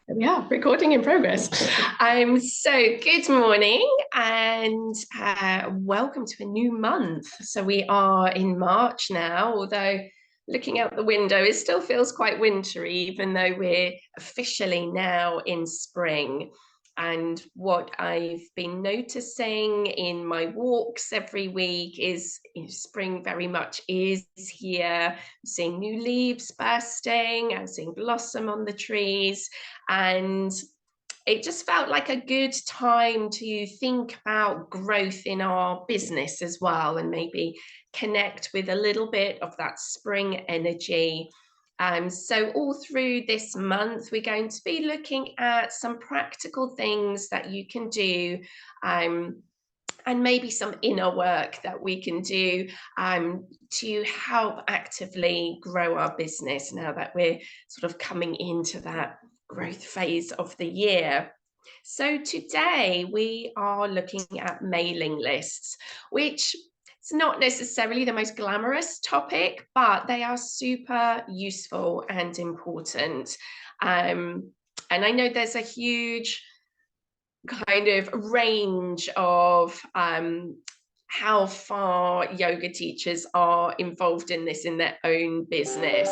Yeah, recording in progress. So good morning and welcome to a new month. So we are in March now, although looking out the window, it still feels quite wintry, even though we're officially now in spring. And what I've been noticing in my walks every week is spring very much is here. I'm seeing new leaves bursting, I'm seeing blossom on the trees. And it just felt like a good time to think about growth in our business as well, and maybe connect with a little bit of that spring energy. So all through this month, we're going to be looking at some practical things that you can do, and maybe some inner work that we can do to help actively grow our business now that we're sort of coming into that growth phase of the year. So today we are looking at mailing lists, which it's not necessarily the most glamorous topic, but they are super useful and important. And I know there's a huge kind of range of how far yoga teachers are involved in this in their own business.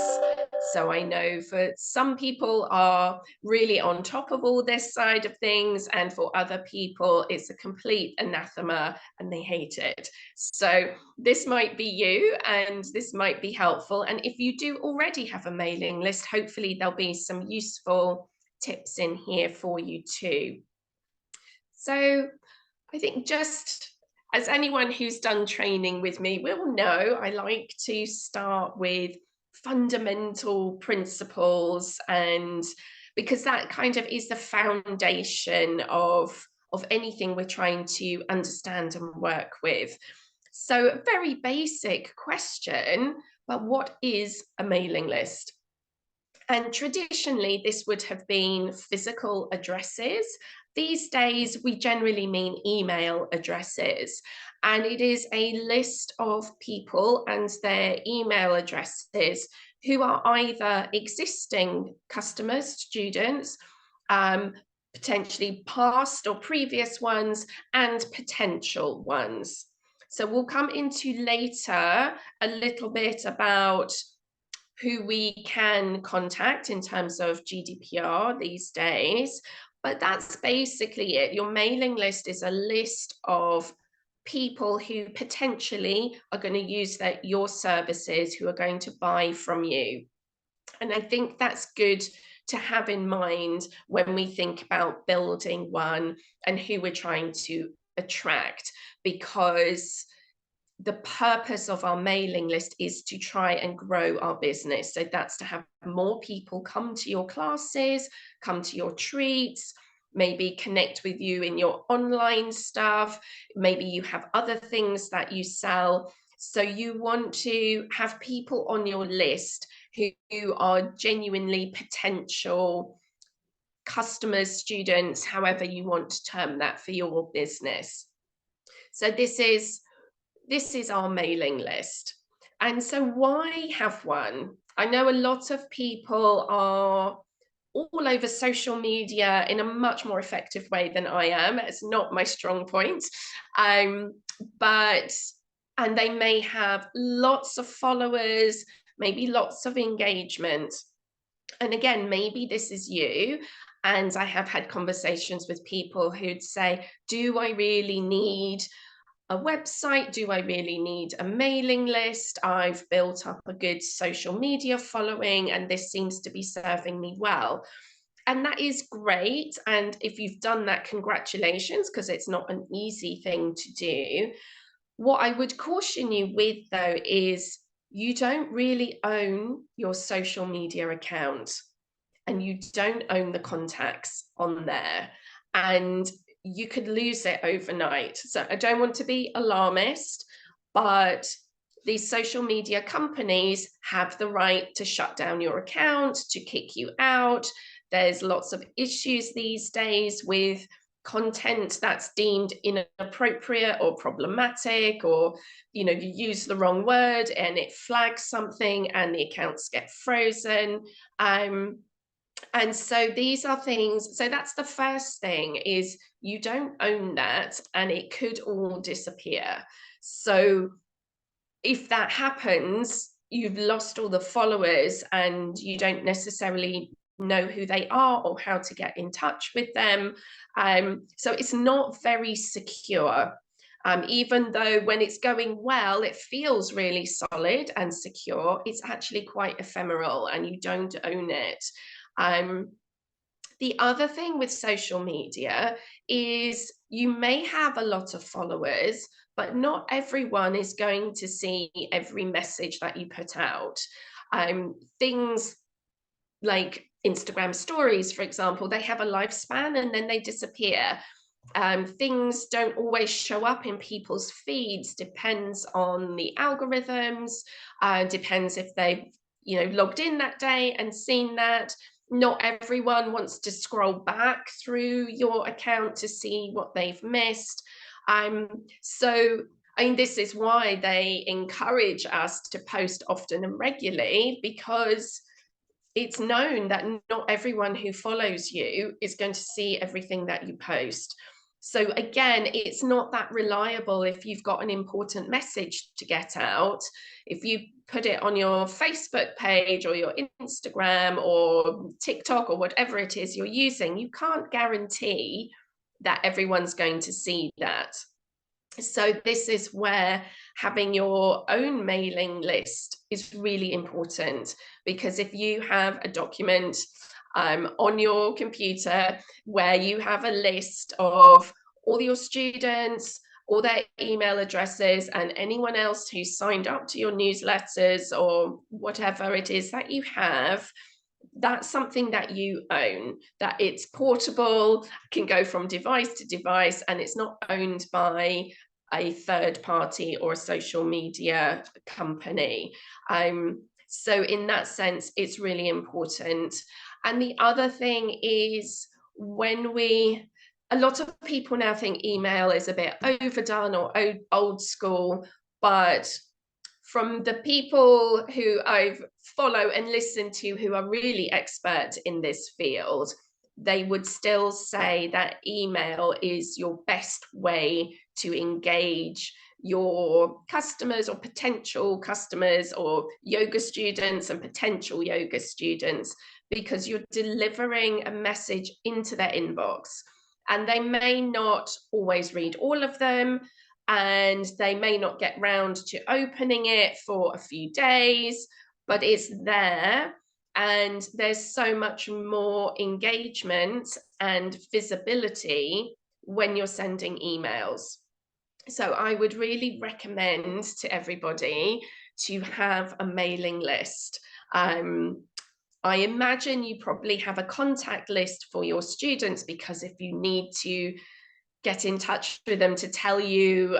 So I know for some people are really on top of all this side of things, and for other people it's a complete anathema and they hate it. So this might be you and this might be helpful. And if you do already have a mailing list, hopefully there'll be some useful tips in here for you too. So I think, just as anyone who's done training with me will know, I like to start with fundamental principles, and because that kind of is the foundation of anything we're trying to understand and work with. So a very basic question, but what is a mailing list? And traditionally, this would have been physical addresses. These days, we generally mean email addresses. And it is a list of people and their email addresses who are either existing customers, students, potentially past or previous ones, and potential ones. So we'll come into later a little bit about who we can contact in terms of GDPR these days. But that's basically it. Your mailing list is a list of people who potentially are going to use your services, who are going to buy from you. And I think that's good to have in mind when we think about building one and who we're trying to attract, because the purpose of our mailing list is to try and grow our business. So that's to have more people come to your classes, come to your treats, maybe connect with you in your online stuff. Maybe you have other things that you sell. So you want to have people on your list who are genuinely potential customers, students, however you want to term that for your business. So this is our mailing list. And so why have one? I know a lot of people are all over social media in a much more effective way than I am. It's not my strong point. But they may have lots of followers, maybe lots of engagement. And again, maybe this is you. And I have had conversations with people who'd say, do I really need a website? Do I really need a mailing list? I've built up a good social media following and this seems to be serving me well. And that is great. And if you've done that, congratulations, because it's not an easy thing to do. What I would caution you with, though, is you don't really own your social media account and you don't own the contacts on there. And you could lose it overnight. So I don't want to be alarmist, but these social media companies have the right to shut down your account, to kick you out. There's lots of issues these days with content that's deemed inappropriate or problematic, or you use the wrong word and it flags something and the accounts get frozen. And so these are things, so that's the first thing, is you don't own that and it could all disappear. So if that happens, you've lost all the followers and you don't necessarily know who they are or how to get in touch with them. So it's not very secure. Even though when it's going well, it feels really solid and secure, it's actually quite ephemeral and you don't own it. The other thing with social media is you may have a lot of followers, but not everyone is going to see every message that you put out. Things like Instagram stories, for example, they have a lifespan and then they disappear. Things don't always show up in people's feeds, depends on the algorithms, depends if they've logged in that day and seen that. Not everyone wants to scroll back through your account to see what they've missed. So I mean, this is why they encourage us to post often and regularly, because it's known that not everyone who follows you is going to see everything that you post. So again, it's not that reliable if you've got an important message to get out. If you put it on your Facebook page or your Instagram or TikTok or whatever it is you're using, you can't guarantee that everyone's going to see that. So this is where having your own mailing list is really important, because if you have a document on your computer where you have a list of all your students, all their email addresses, and anyone else who signed up to your newsletters or whatever it is that you have, that's something that you own, that it's portable, can go from device to device, and it's not owned by a third party or a social media company. So in that sense, it's really important. And the other thing is, a lot of people now think email is a bit overdone or old school, but from the people who I follow and listen to who are really expert in this field, they would still say that email is your best way to engage your customers or potential customers or yoga students and potential yoga students, because you're delivering a message into their inbox. And they may not always read all of them, and they may not get round to opening it for a few days, but it's there. And there's so much more engagement and visibility when you're sending emails. So I would really recommend to everybody to have a mailing list. I imagine you probably have a contact list for your students, because if you need to get in touch with them to tell you,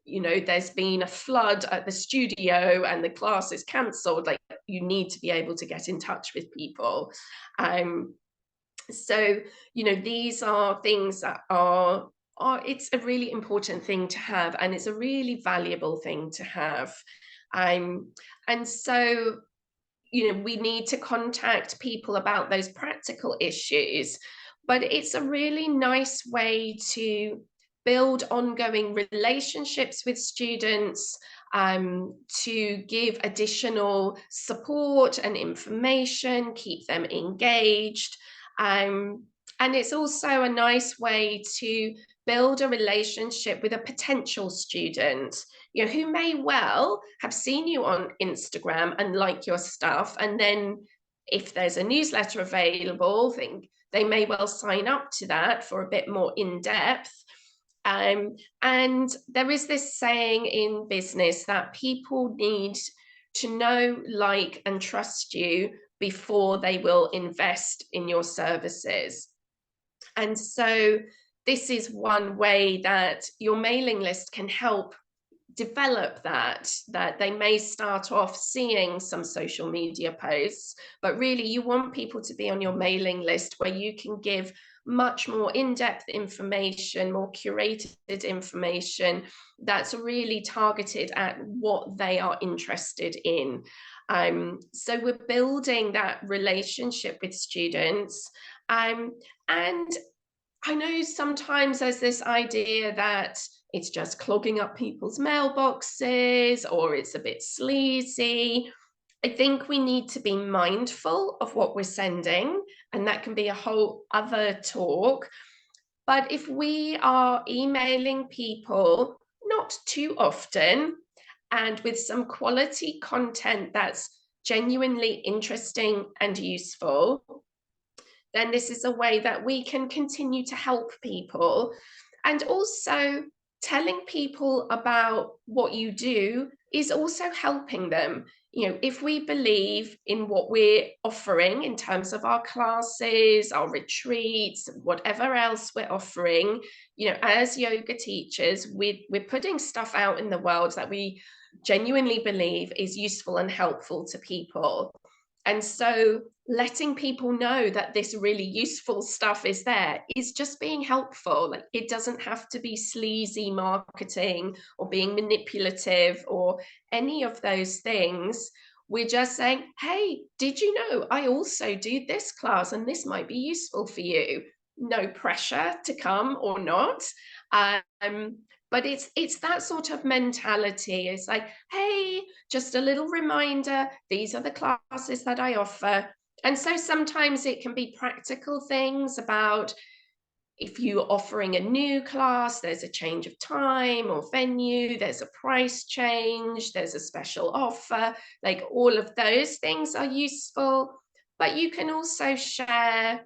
there's been a flood at the studio and the class is cancelled, like, you need to be able to get in touch with people. So these are things that are it's a really important thing to have, and it's a really valuable thing to have. And so we need to contact people about those practical issues, but it's a really nice way to build ongoing relationships with students, to give additional support and information, keep them engaged. And it's also a nice way to build a relationship with a potential student, who may well have seen you on Instagram and like your stuff. And then if there's a newsletter available, they may well sign up to that for a bit more in-depth. And there is this saying in business that people need to know, like, and trust you before they will invest in your services. And so this is one way that your mailing list can help develop that they may start off seeing some social media posts, but really you want people to be on your mailing list where you can give much more in-depth information, more curated information that's really targeted at what they are interested in. So we're building that relationship with students. And I know sometimes there's this idea that it's just clogging up people's mailboxes or it's a bit sleazy. I think we need to be mindful of what we're sending, and that can be a whole other talk. But if we are emailing people not too often and with some quality content that's genuinely interesting and useful, then this is a way that we can continue to help people. And also, telling people about what you do is also helping them. If we believe in what we're offering in terms of our classes, our retreats, whatever else we're offering, as yoga teachers, we're putting stuff out in the world that we genuinely believe is useful and helpful to people. And so letting people know that this really useful stuff is there is just being helpful. Like, it doesn't have to be sleazy marketing or being manipulative or any of those things. We're just saying, hey, did you know I also do this class and this might be useful for you? No pressure to come or not. But it's that sort of mentality. It's like, hey, just a little reminder, these are the classes that I offer. And so sometimes it can be practical things about, if you're offering a new class, there's a change of time or venue, there's a price change, there's a special offer, like all of those things are useful. But you can also share,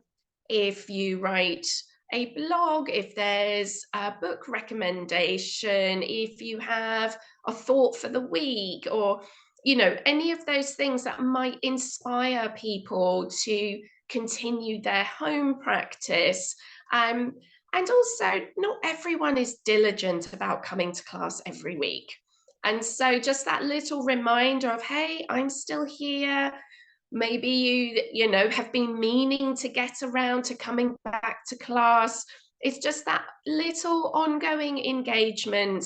if you write a blog, if there's a book recommendation, if you have a thought for the week, or any of those things that might inspire people to continue their home practice. And also, not everyone is diligent about coming to class every week. And so just that little reminder of, hey, I'm still here. Maybe you have been meaning to get around to coming back to class. It's just that little ongoing engagement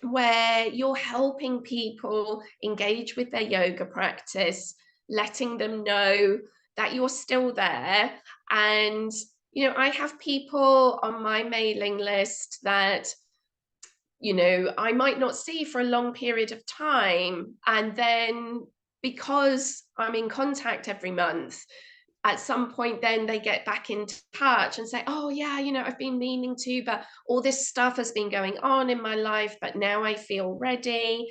where you're helping people engage with their yoga practice, letting them know that you're still there. And I have people on my mailing list that I might not see for a long period of time, and then because I'm in contact every month, at some point then they get back in touch and say, oh yeah, I've been meaning to, but all this stuff has been going on in my life, but now I feel ready.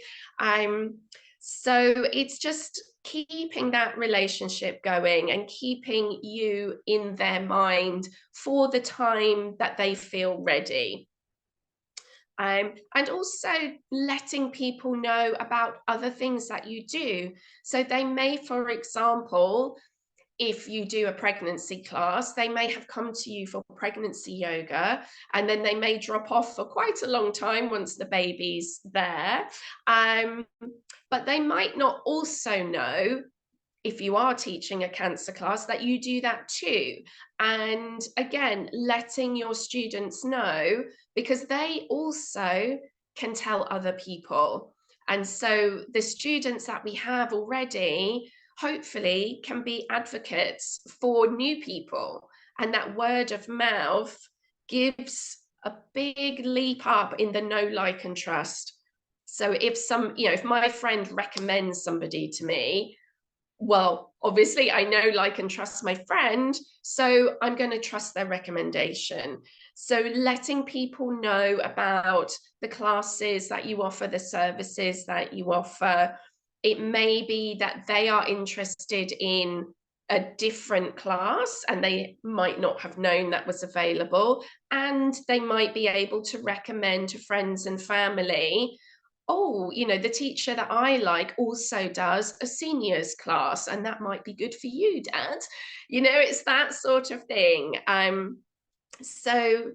So it's just keeping that relationship going and keeping you in their mind for the time that they feel ready. And also letting people know about other things that you do. So they may, for example, if you do a pregnancy class, they may have come to you for pregnancy yoga, and then they may drop off for quite a long time once the baby's there. But they might not also know, if you are teaching a cancer class, that you do that too. And again, letting your students know, because they also can tell other people. And so the students that we have already hopefully can be advocates for new people. And that word of mouth gives a big leap up in the know, like, and trust. So if my friend recommends somebody to me, well, obviously I know, like, and trust my friend, so I'm going to trust their recommendation. So letting people know about the classes that you offer, the services that you offer. It may be that they are interested in a different class and they might not have known that was available, and they might be able to recommend to friends and family, oh, the teacher that I like also does a seniors class, and that might be good for you, Dad. It's that sort of thing. So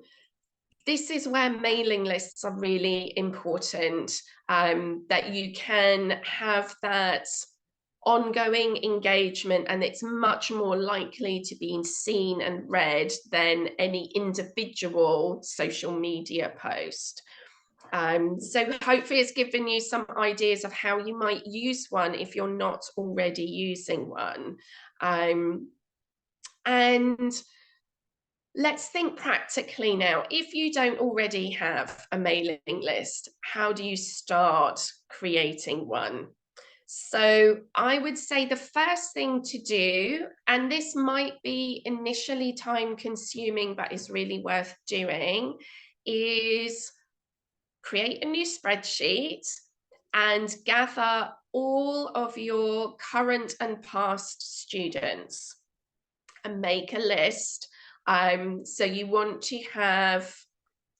this is where mailing lists are really important, that you can have that ongoing engagement, and it's much more likely to be seen and read than any individual social media post. So hopefully it's given you some ideas of how you might use one if you're not already using one. And let's think practically now. If you don't already have a mailing list, how do you start creating one? So I would say the first thing to do, and this might be initially time consuming, but is really worth doing, is create a new spreadsheet and gather all of your current and past students and make a list. So you want to have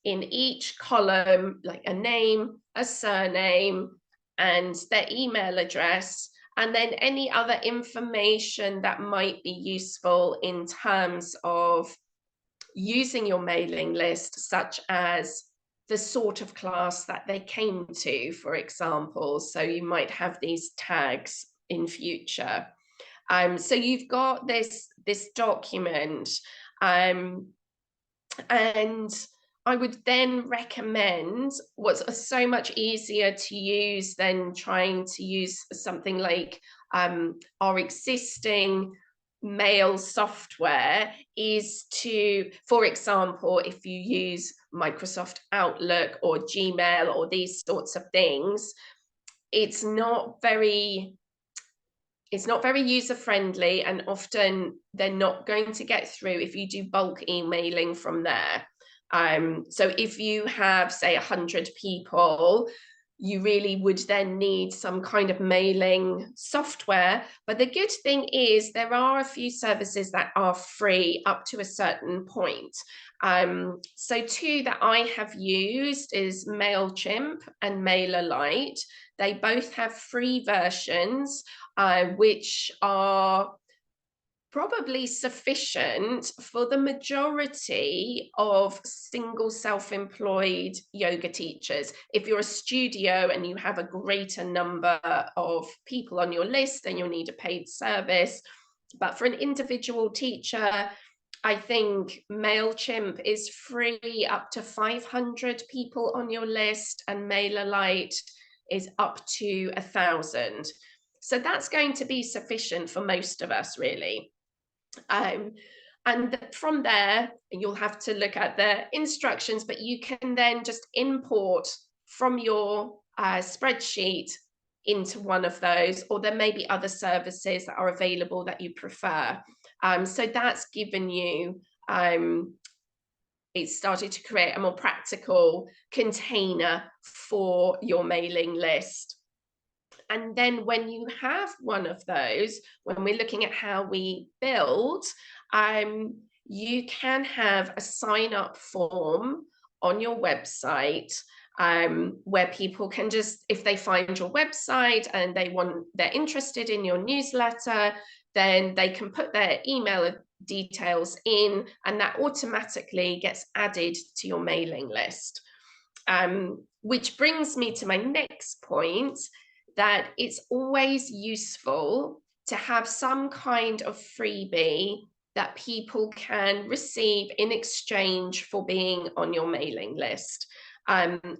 in each column like a name, a surname, and their email address, and then any other information that might be useful in terms of using your mailing list, such as the sort of class that they came to, for example. So you might have these tags in future. So you've got this document, and I would then recommend what's so much easier to use than trying to use something like our existing mail software is to, for example, if you use Microsoft Outlook or Gmail or these sorts of things, it's not very user friendly, and often they're not going to get through if you do bulk emailing from there. So if you have, say, 100 people, you really would then need some kind of mailing software. But the good thing is there are a few services that are free up to a certain point. So two that I have used is MailChimp and MailerLite. They both have free versions, which are probably sufficient for the majority of single self-employed yoga teachers. If you're a studio and you have a greater number of people on your list, then you'll need a paid service. But for an individual teacher, I think MailChimp is free up to 500 people on your list, and MailerLite is up to 1,000. So that's going to be sufficient for most of us, really. And from there, you'll have to look at the instructions, but you can then just import from your spreadsheet into one of those, or there may be other services that are available that you prefer. So that's given you, it started to create a more practical container for your mailing list. And then when you have one of those, when we're looking at how we build, you can have a sign up form on your website, where people can just, if they find your website and they're interested in your newsletter, then they can put their email details in, and that automatically gets added to your mailing list. Which brings me to my next point, that it's always useful to have some kind of freebie that people can receive in exchange for being on your mailing list.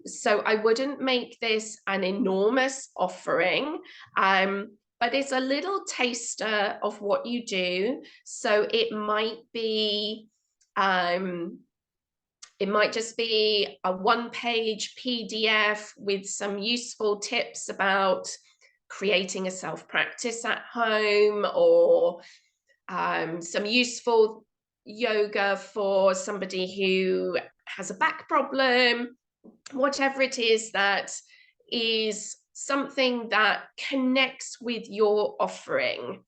So I wouldn't make this an enormous offering, but it's a little taster of what you do. So it might be, it might just be a one-page PDF with some useful tips about creating a self-practice at home, or some useful yoga for somebody who has a back problem, whatever it is that is something that connects with your offering.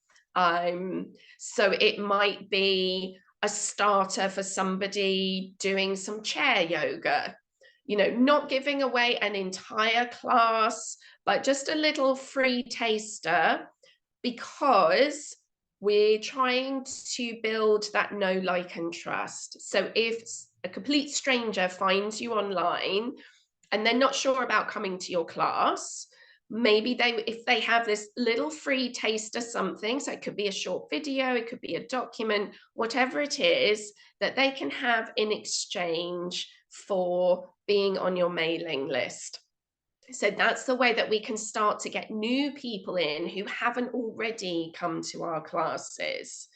So it might be a starter for somebody doing some chair yoga, not giving away an entire class, but just a little free taster, because we're trying to build that know, like, and trust. So if a complete stranger finds you online and they're not sure about coming to your class, maybe if they have this little free taste of something, so it could be a short video, it could be a document, whatever it is that they can have in exchange for being on your mailing list. So that's the way that we can start to get new people in who haven't already come to our classes.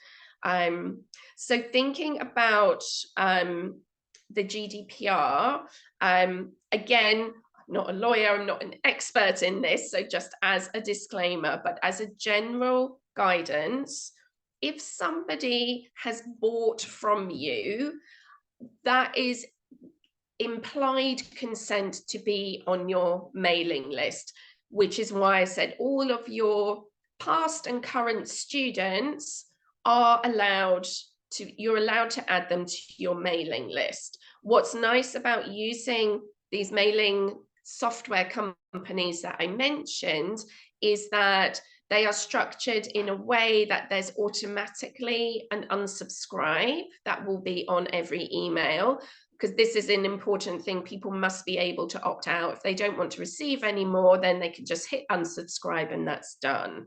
So thinking about the GDPR, again, I'm not a lawyer, I'm not an expert in this, so just as a disclaimer, but as a general guidance, if somebody has bought from you, that is implied consent to be on your mailing list, which is why I said all of your past and current students are allowed to, you're allowed to add them to your mailing list. What's nice about using these mailing software companies that I mentioned is that they are structured in a way that there's automatically an unsubscribe that will be on every email, because this is an important thing. People must be able to opt out. If they don't want to receive anymore, then they can just hit unsubscribe and that's done.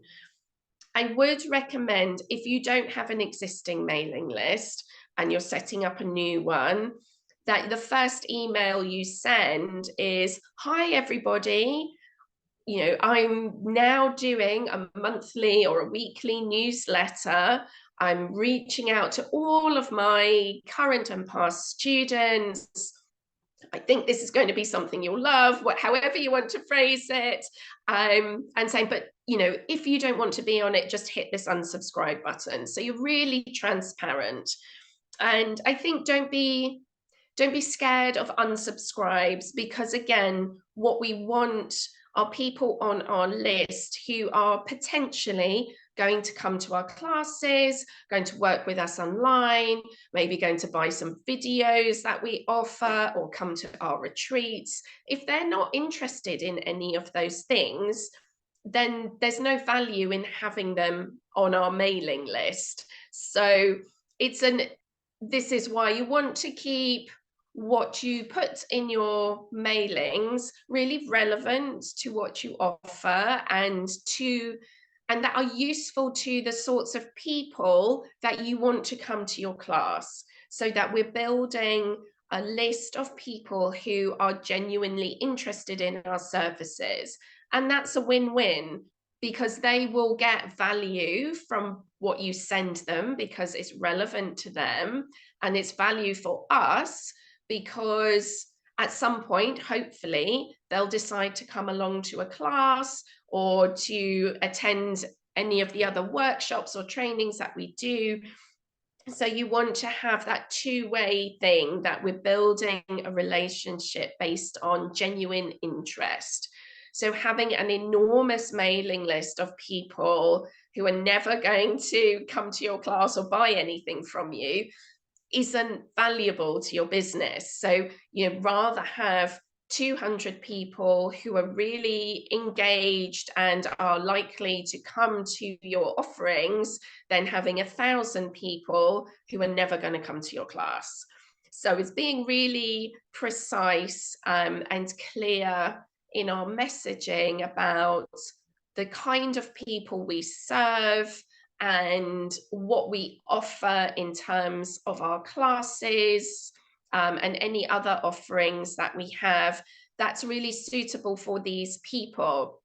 I would recommend, if you don't have an existing mailing list and you're setting up a new one, that the first email you send is, hi everybody, you know, I'm now doing a monthly or a weekly newsletter. I'm reaching out to all of my current and past students. I think this is going to be something you'll love, however you want to phrase it. And saying, but you know, if you don't want to be on it, just hit this unsubscribe button. So you're really transparent. And I think don't be scared of unsubscribes, because again, what we want are people on our list who are potentially going to come to our classes, going to work with us online, maybe going to buy some videos that we offer or come to our retreats. If they're not interested in any of those things, then there's no value in having them on our mailing list. So this is why you want to keep what you put in your mailings really relevant to what you offer, and that are useful to the sorts of people that you want to come to your class, so that we're building a list of people who are genuinely interested in our services. And that's a win-win, because they will get value from what you send them because it's relevant to them, and it's value for us because at some point, hopefully, they'll decide to come along to a class or to attend any of the other workshops or trainings that we do. So you want to have that two-way thing, that we're building a relationship based on genuine interest. So having an enormous mailing list of people who are never going to come to your class or buy anything from you isn't valuable to your business. So, you know, rather have 200 people who are really engaged and are likely to come to your offerings than having 1,000 people who are never going to come to your class. So it's being really precise and clear in our messaging about the kind of people we serve and what we offer in terms of our classes and any other offerings that we have that's really suitable for these people.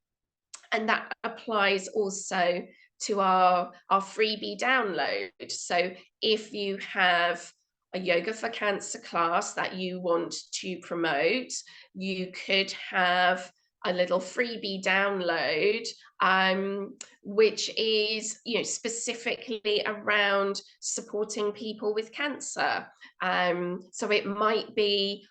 And that applies also to our freebie download. So if you have a Yoga for Cancer class that you want to promote, you could have a little freebie download, which is, you know, specifically around supporting people with cancer. So it might be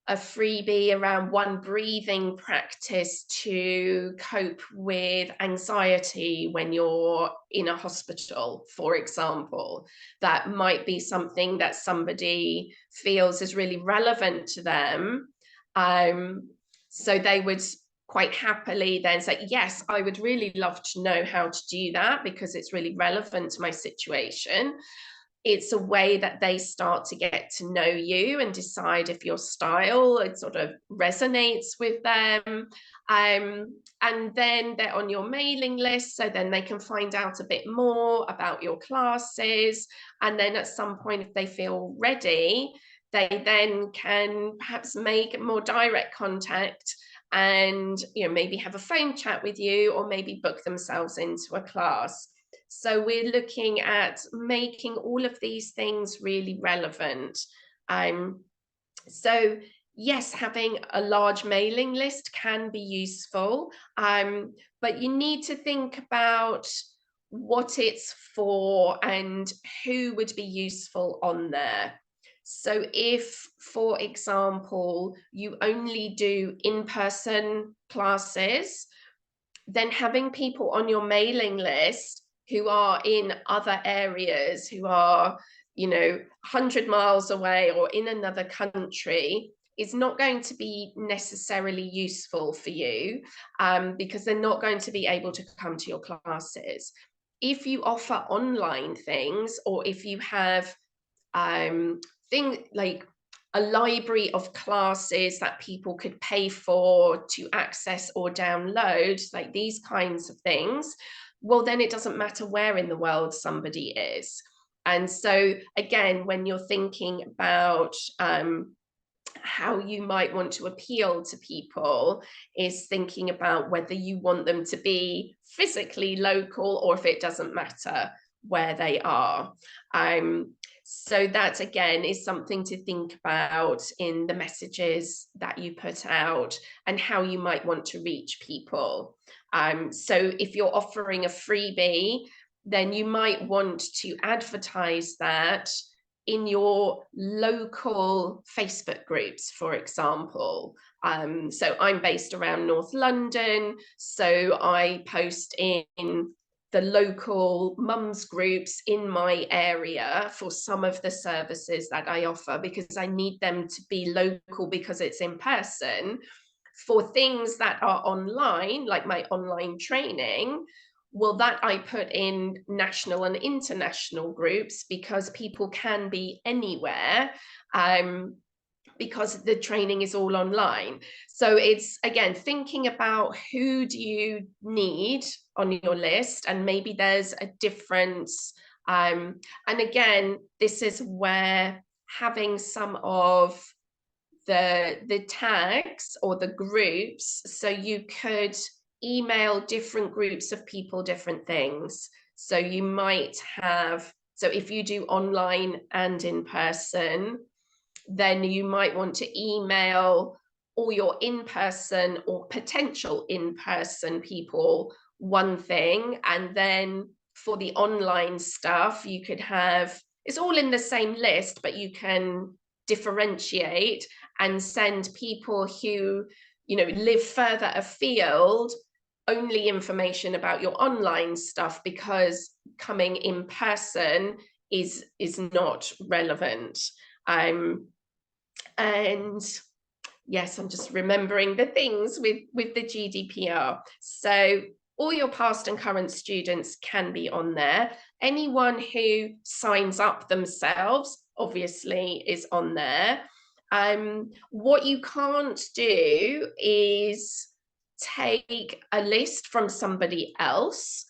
a freebie around one breathing practice to cope with anxiety when you're in a hospital, for example. That might be something that somebody feels is really relevant to them. So they would quite happily then say, yes, I would really love to know how to do that because it's really relevant to my situation. It's a way that they start to get to know you and decide if your style, it sort of resonates with them. And then they're on your mailing list, so then they can find out a bit more about your classes. And then at some point, if they feel ready, they then can perhaps make more direct contact and maybe have a phone chat with you, or maybe book themselves into a class. So we're looking at making all of these things really relevant. So yes, having a large mailing list can be useful, but you need to think about what it's for and who would be useful on there. So if, for example, you only do in-person classes, then having people on your mailing list who are in other areas, who are 100 miles away or in another country, is not going to be necessarily useful for you, because they're not going to be able to come to your classes. If you offer online things, or if you have things like a library of classes that people could pay for to access or download, like these kinds of things, well, then it doesn't matter where in the world somebody is. And so again, when you're thinking about how you might want to appeal to people, is thinking about whether you want them to be physically local or if it doesn't matter where they are. So that again is something to think about in the messages that you put out and how you might want to reach people. So if you're offering a freebie, then you might want to advertise that in your local Facebook groups, for example. So I'm based around North London, so I post in the local mums groups in my area for some of the services that I offer, because I need them to be local because it's in person. For things that are online, like my online training, well, that I put in national and international groups, because people can be anywhere, because the training is all online. So it's, again, thinking about who do you need on your list, and maybe there's a difference. And again, this is where having some of the tags or the groups, so you could email different groups of people different things. So you might have, so if you do online and in person, then you might want to email all your in-person or potential in-person people one thing, and then for the online stuff, you could have, it's all in the same list, but you can differentiate and send people who live further afield only information about your online stuff, because coming in person is not relevant. And yes, I'm just remembering the things with the GDPR. So all your past and current students can be on there. Anyone who signs up themselves obviously is on there. What you can't do is take a list from somebody else,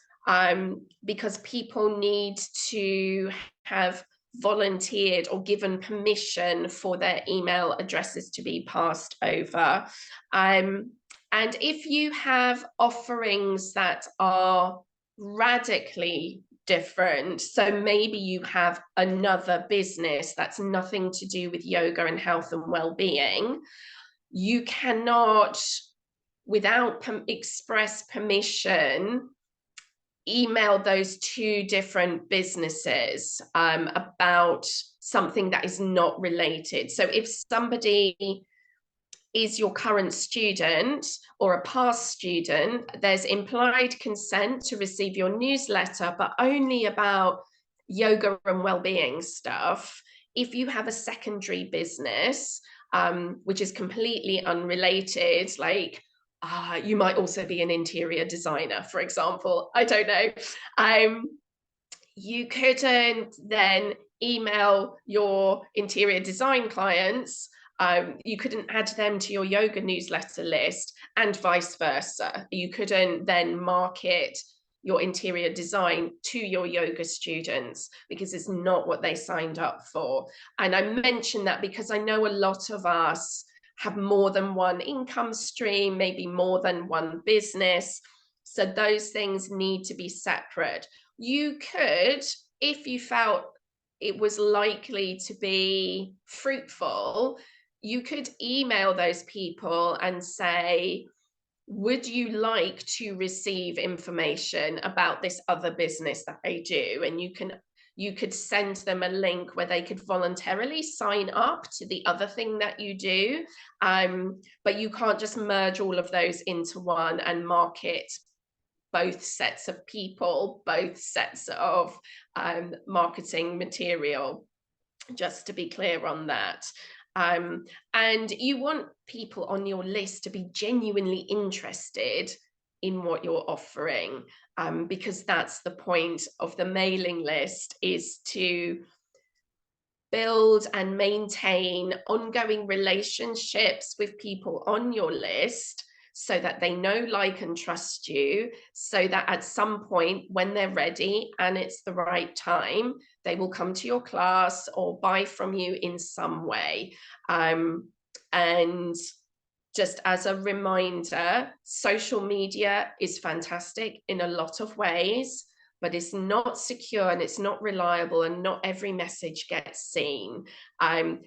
because people need to have volunteered or given permission for their email addresses to be passed over. And if you have offerings that are radically different, so maybe you have another business that's nothing to do with yoga and health and well-being, you cannot, without express permission, email those two different businesses about something that is not related. So if somebody is your current student or a past student, there's implied consent to receive your newsletter, but only about yoga and well-being stuff. If you have a secondary business, which is completely unrelated, like you might also be an interior designer, for example, I don't know, you couldn't then email your interior design clients, you couldn't add them to your yoga newsletter list, and vice versa. You couldn't then market your interior design to your yoga students, because it's not what they signed up for. And I mention that because I know a lot of us have more than one income stream, maybe more than one business. So those things need to be separate. You could, if you felt it was likely to be fruitful, you could email those people and say, would you like to receive information about this other business that I do? And you could send them a link where they could voluntarily sign up to the other thing that you do. But you can't just merge all of those into one and market both sets of people, both sets of marketing material, just to be clear on that. And you want people on your list to be genuinely interested in what you're offering, because that's the point of the mailing list, is to build and maintain ongoing relationships with people on your list, so that they know, like, and trust you, so that at some point when they're ready and it's the right time, they will come to your class or buy from you in some way. And just as a reminder, social media is fantastic in a lot of ways, but it's not secure and it's not reliable, and not every message gets seen.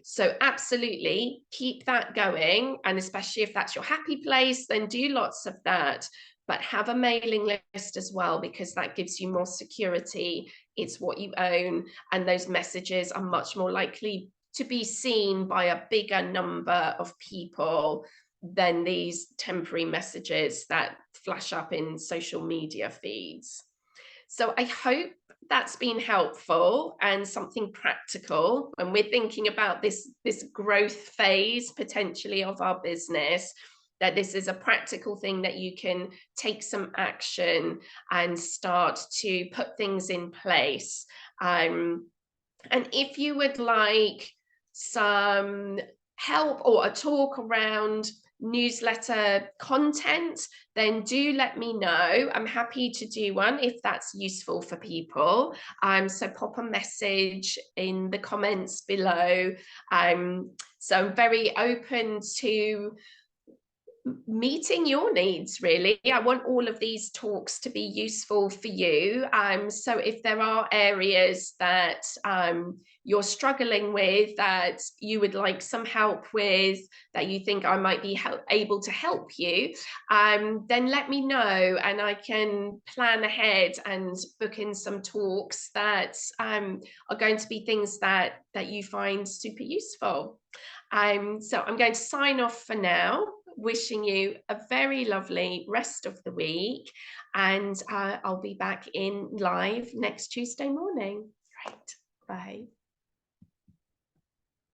So absolutely keep that going. And especially if that's your happy place, then do lots of that. But have a mailing list as well, because that gives you more security. It's what you own, and those messages are much more likely to be seen by a bigger number of people than these temporary messages that flash up in social media feeds. So I hope that's been helpful and something practical when we're thinking about this growth phase potentially of our business, that this is a practical thing that you can take some action and start to put things in place. And if you would like some help or a talk around newsletter content, then do let me know. I'm happy to do one if that's useful for people. So pop a message in the comments below. So I'm very open to meeting your needs, really. I want all of these talks to be useful for you. So if there are areas that you're struggling with, that you would like some help with, that you think I might be able to help you, then let me know, and I can plan ahead and book in some talks that are going to be things that you find super useful. So I'm going to sign off for now, wishing you a very lovely rest of the week, and I'll be back in live next Tuesday morning. Right, bye.